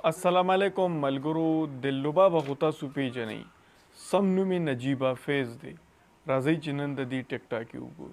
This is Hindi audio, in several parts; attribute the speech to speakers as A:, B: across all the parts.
A: अस्सलामुअलैकुम मलगुरु दिलरुबा बगुता सुपी जनी समनुमी नजीबा फेज दे राज़ी चिनन द दी टिकटा की उगुर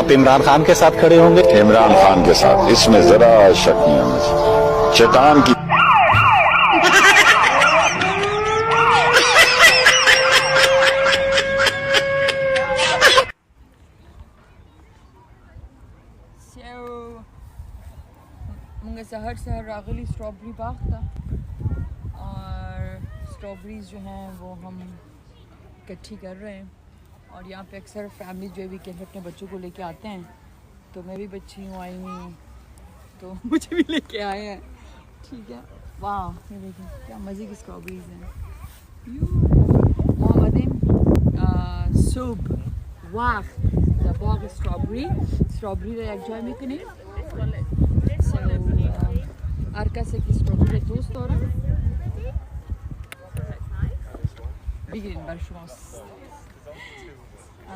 B: आप इमरान खान के साथ खड़े होंगे? इमरान खान के साथ, इसमें जरा शक नहीं है मुझे. शैतान की
C: मुझे सहर सहर रागली स्ट्रॉबेरी बाग था और स्ट्रॉबेरीज जो हैं वो हम इकट्ठी कर रहे हैं और यहाँ पे अक्सर फैमिली जो है वीकेंड पे अपने बच्चों को लेके आते हैं, तो मैं भी बच्ची हूँ आई हुई हूँ तो मुझे भी लेके आए हैं. ठीक है, वाह ये देखिए क्या मज़े की स्ट्रॉबेरीज हैं. मोहम्मदिन सूब वाह द बाग स्ट्रॉबेरी एक जॉय में कने arkasındaki strawberry toast oder? Beginnen wir schon mal.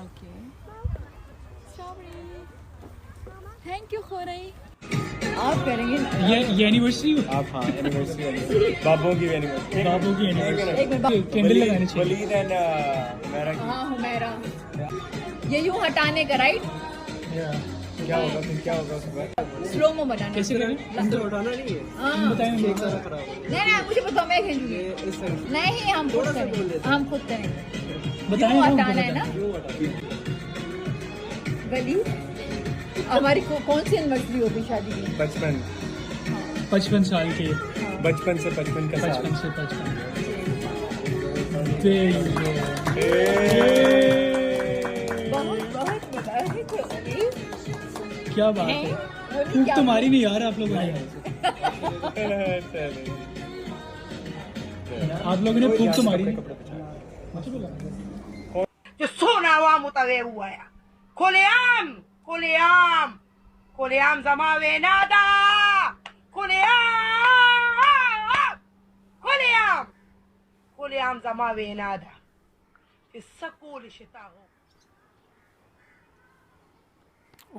C: Okay. Strawberry. Thank you Khorei. आप करेंगे
D: ये एनिवर्सरी
A: आप हाँ एनिवर्सरी बाबू की एनिवर्सरी
C: एक मिनट
D: कैंडल लगानी चाहिए.
A: वलीद एंड
C: हाँ हुमैरा ये यूँ हटाने का राइट
A: क्या होगा फिर क्या होगा उसके
C: स्लो मो बनाना
D: कैसे करें?
C: हाँ
D: बताएं
C: नहीं मुझे बताओ मैं खेलूंगी नहीं हम खुद करेंगे
D: बताएं.
C: हटाना है ना गली हमारी कौन सी एनिवर्सरी होगी शादी की
D: 55 साल के.
A: बचपन से 55 का साल
D: 55 से 55. There you go.
C: बहुत
D: क्या बात है. फूक तो मारी नहीं यार आप लोगों ने. आप लोगों ने फूक तो मारी नहीं.
E: जो सोना हुआ मुतवे हुआ है खुलेआम खुलेआम खुलेआम जमावे नादा खुलेआम खुलेआम खुलेआम जमावे नादा सकूल शिता हो.